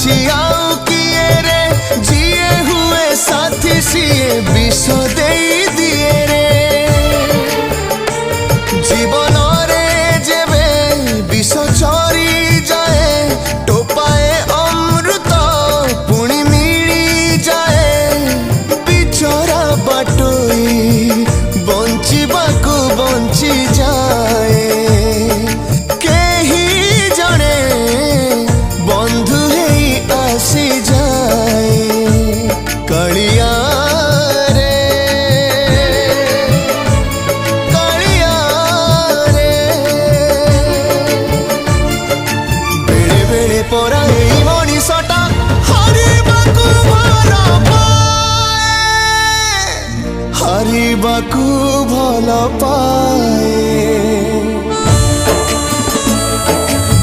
आजी आउ किए रे जिए हुए साथी सिए विष दे दिए रे जीवन रे जेबे विष चरी जाए टोपाए अमृत पुणी मिली जाए बिचरा बाटोई बंचिबाकू बंची जाए केही जणे बंधु हेई आसी जाए कालिया रे कालिया रे बेले बेले परा एई मनीषटा हरिबाकू भल पाए हरिबाकू भल पाए।